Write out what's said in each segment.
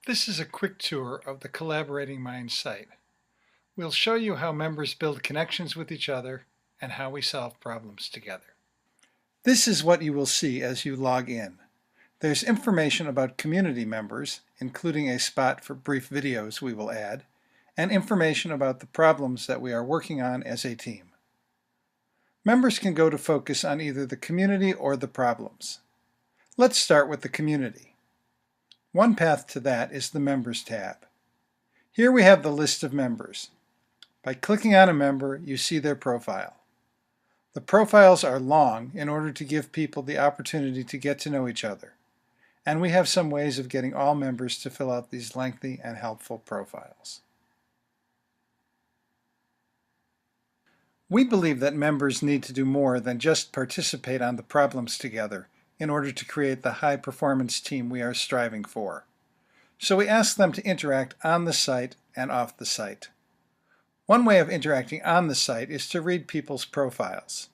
This is a quick tour of the Collaborating Minds site. We'll show you how members build connections with each other and how we solve problems together. This is what you will see as you log in. There's information about community members, including a spot for brief videos we will add, and information about the problems that we are working on as a team. Members can go to focus on either the community or the problems. Let's start with the community. One path to that is the Members tab. Here we have the list of members. By clicking on a member, you see their profile. The profiles are long in order to give people the opportunity to get to know each other. And we have some ways of getting all members to fill out these lengthy and helpful profiles. We believe that members need to do more than just participate on the problems together in order to create the high-performance team we are striving for. So we ask them to interact on the site and off the site. One way of interacting on the site is to read people's profiles.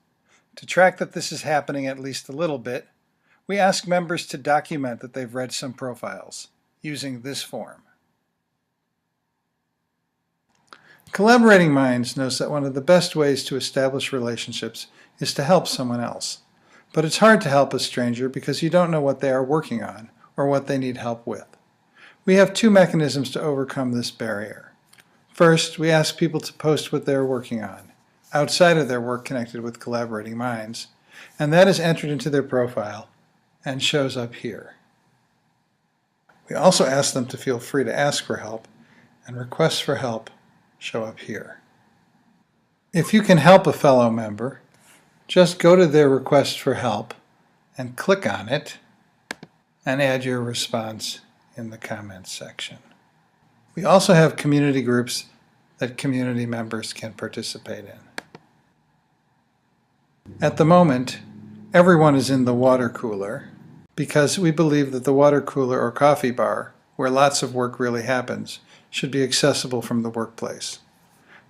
To track that this is happening at least a little bit, we ask members to document that they've read some profiles using this form. Collaborating Minds knows that one of the best ways to establish relationships is to help someone else. But it's hard to help a stranger because you don't know what they are working on or what they need help with. We have two mechanisms to overcome this barrier. First, we ask people to post what they're working on, outside of their work connected with Collaborating Minds, and that is entered into their profile and shows up here. We also ask them to feel free to ask for help, and requests for help show up here. If you can help a fellow member, just go to their request for help and click on it and add your response in the comments section. We also have community groups that community members can participate in. At the moment, everyone is in the water cooler because we believe that the water cooler or coffee bar, where lots of work really happens, should be accessible from the workplace.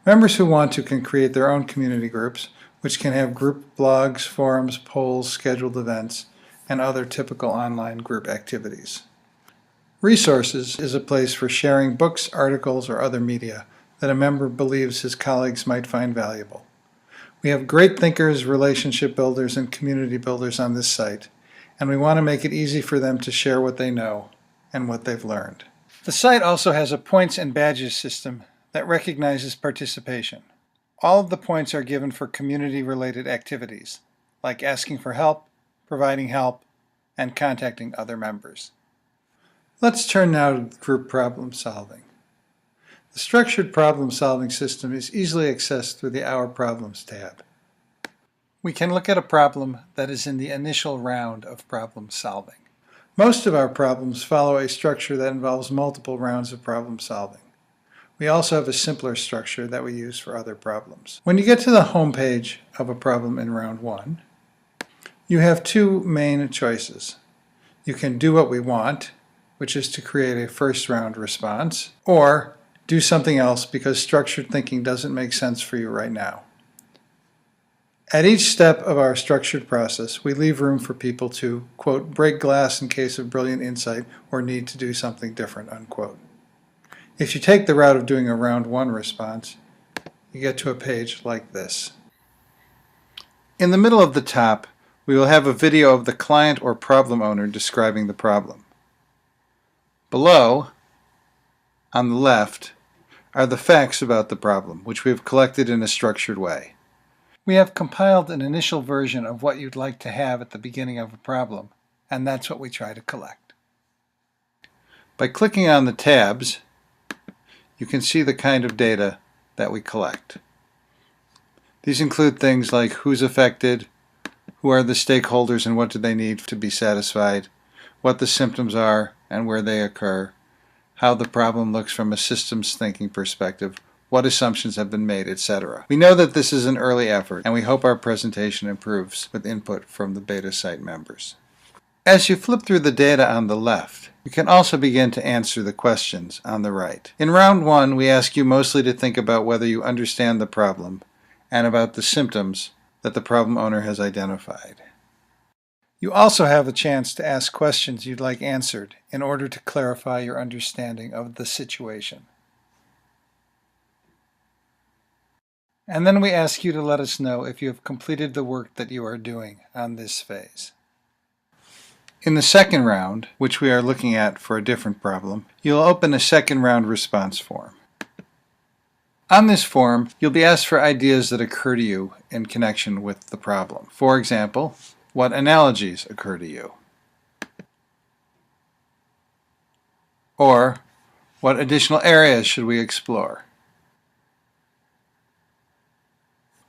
Members who want to can create their own community groups, which can have group blogs, forums, polls, scheduled events, and other typical online group activities. Resources is a place for sharing books, articles, or other media that a member believes his colleagues might find valuable. We have great thinkers, relationship builders, and community builders on this site, and we want to make it easy for them to share what they know and what they've learned. The site also has a points and badges system that recognizes participation. All of the points are given for community-related activities, like asking for help, providing help, and contacting other members. Let's turn now to group problem solving. The structured problem-solving system is easily accessed through the Our Problems tab. We can look at a problem that is in the initial round of problem solving. Most of our problems follow a structure that involves multiple rounds of problem solving. We also have a simpler structure that we use for other problems. When you get to the home page of a problem in round 1, you have two main choices. You can do what we want, which is to create a first round response, or do something else because structured thinking doesn't make sense for you right now. At each step of our structured process, we leave room for people to, quote, break glass in case of brilliant insight or need to do something different, unquote. If you take the route of doing a round 1 response, you get to a page like this. In the middle of the top, we will have a video of the client or problem owner describing the problem. Below, on the left, are the facts about the problem, which we have collected in a structured way. We have compiled an initial version of what you'd like to have at the beginning of a problem, and that's what we try to collect. By clicking on the tabs, you can see the kind of data that we collect. These include things like who's affected, who are the stakeholders and what do they need to be satisfied, what the symptoms are and where they occur, how the problem looks from a systems thinking perspective, what assumptions have been made, etc. We know that this is an early effort, and we hope our presentation improves with input from the beta site members. As you flip through the data on the left, you can also begin to answer the questions on the right. In round 1, we ask you mostly to think about whether you understand the problem and about the symptoms that the problem owner has identified. You also have a chance to ask questions you'd like answered in order to clarify your understanding of the situation. And then we ask you to let us know if you have completed the work that you are doing on this phase. In the second round, which we are looking at for a different problem, you'll open a second round response form. On this form, you'll be asked for ideas that occur to you in connection with the problem. For example, what analogies occur to you? Or, what additional areas should we explore?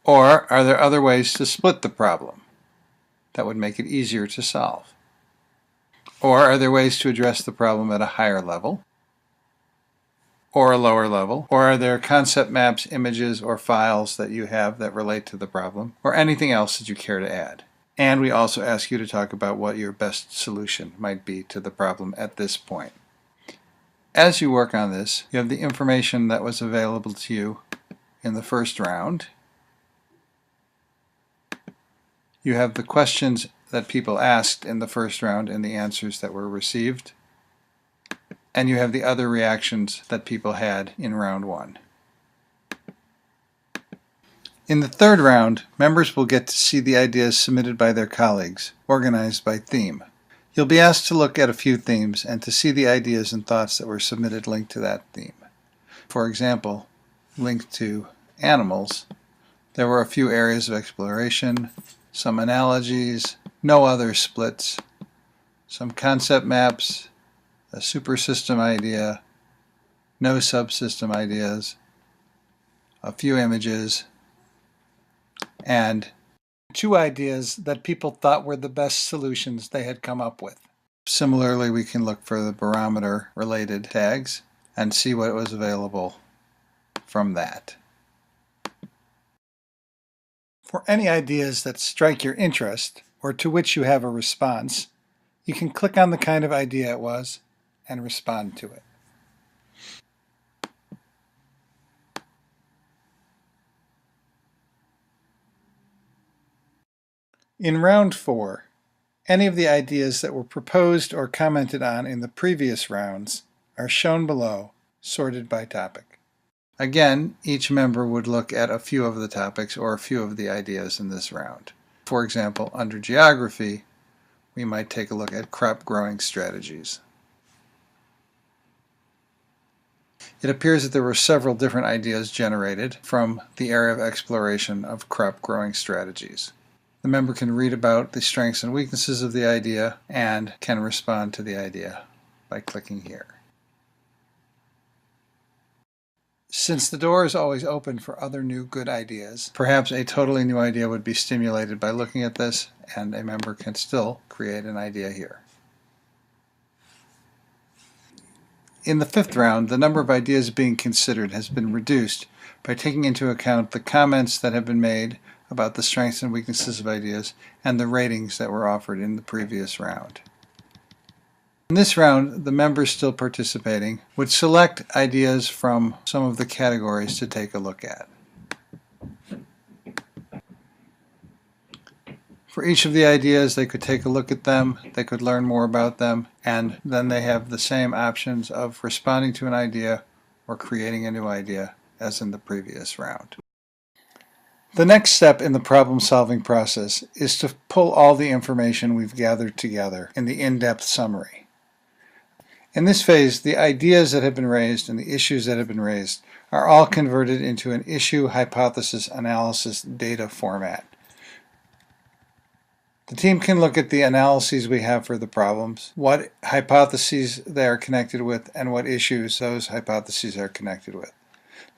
Or, are there other ways to split the problem that would make it easier to solve? Or, are there ways to address the problem at a higher level or a lower level? Or are there concept maps, images, or files that you have that relate to the problem, or anything else that you care to add? And we also ask you to talk about what your best solution might be to the problem at this point. As you work on this, you have the information that was available to you in the first round. You have the questions that people asked in the first round and the answers that were received. And you have the other reactions that people had in round one. In the third round, members will get to see the ideas submitted by their colleagues, organized by theme. You'll be asked to look at a few themes and to see the ideas and thoughts that were submitted linked to that theme. For example, linked to animals, there were a few areas of exploration, some analogies, no other splits, some concept maps, a supersystem idea, no subsystem ideas, a few images, and 2 ideas that people thought were the best solutions they had come up with. Similarly, we can look for the barometer related tags and see what was available from that. For any ideas that strike your interest or to which you have a response, you can click on the kind of idea it was and respond to it. In round 4, any of the ideas that were proposed or commented on in the previous rounds are shown below, sorted by topic. Again, each member would look at a few of the topics or a few of the ideas in this round. For example, under geography, we might take a look at crop growing strategies. It appears that there were several different ideas generated from the area of exploration of crop growing strategies. The member can read about the strengths and weaknesses of the idea and can respond to the idea by clicking here. Since the door is always open for other new good ideas, perhaps a totally new idea would be stimulated by looking at this, and a member can still create an idea here. In the 5th round, the number of ideas being considered has been reduced by taking into account the comments that have been made about the strengths and weaknesses of ideas and the ratings that were offered in the previous round. In this round, the members still participating would select ideas from some of the categories to take a look at. For each of the ideas, they could take a look at them, they could learn more about them, and then they have the same options of responding to an idea or creating a new idea as in the previous round. The next step in the problem-solving process is to pull all the information we've gathered together in the in-depth summary. In this phase, the ideas that have been raised and the issues that have been raised are all converted into an issue hypothesis analysis data format. The team can look at the analyses we have for the problems, what hypotheses they are connected with, and what issues those hypotheses are connected with.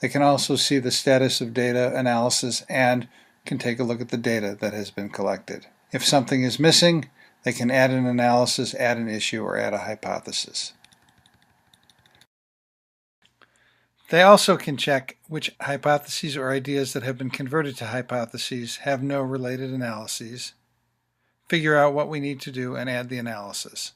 They can also see the status of data analysis and can take a look at the data that has been collected. If something is missing, they can add an analysis, add an issue, or add a hypothesis. They also can check which hypotheses or ideas that have been converted to hypotheses have no related analyses, figure out what we need to do, and add the analysis.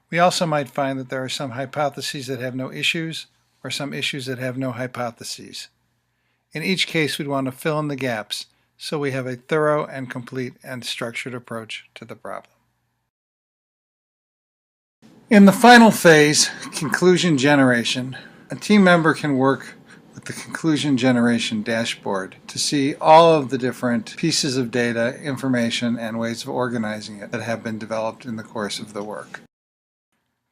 We also might find that there are some hypotheses that have no issues, or some issues that have no hypotheses. In each case, we'd want to fill in the gaps so we have a thorough and complete and structured approach to the problem. In the final phase, conclusion generation, a team member can work with the conclusion generation dashboard to see all of the different pieces of data, information, and ways of organizing it that have been developed in the course of the work.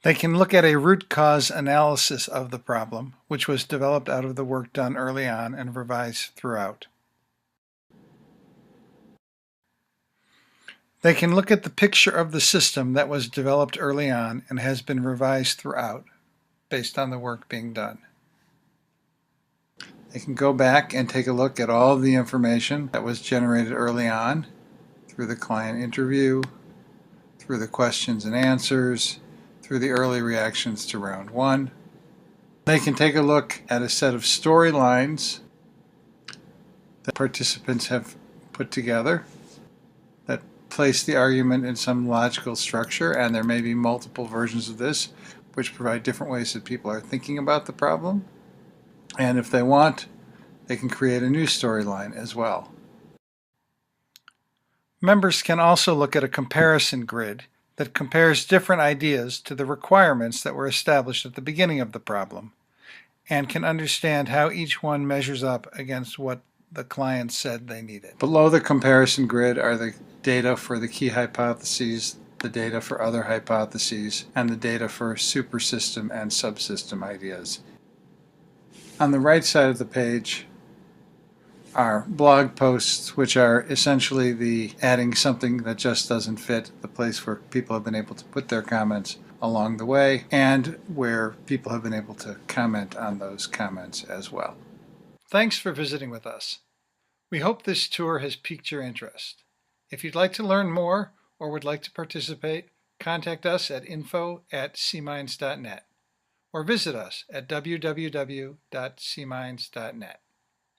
They can look at a root cause analysis of the problem, which was developed out of the work done early on and revised throughout. They can look at the picture of the system that was developed early on and has been revised throughout based on the work being done. They can go back and take a look at all of the information that was generated early on through the client interview, through the questions and answers, through the early reactions to round one. They can take a look at a set of storylines that participants have put together that place the argument in some logical structure, and there may be multiple versions of this which provide different ways that people are thinking about the problem. And if they want, they can create a new storyline as well. Members can also look at a comparison grid that compares different ideas to the requirements that were established at the beginning of the problem, and can understand how each one measures up against what the client said they needed. Below the comparison grid are the data for the key hypotheses, the data for other hypotheses, and the data for supersystem and subsystem ideas. On the right side of the page are blog posts, which are essentially the adding something that just doesn't fit, the place where people have been able to put their comments along the way, and where people have been able to comment on those comments as well. Thanks for visiting with us. We hope this tour has piqued your interest. If you'd like to learn more or would like to participate, contact us at info@cminds.net or visit us at www.cminds.net.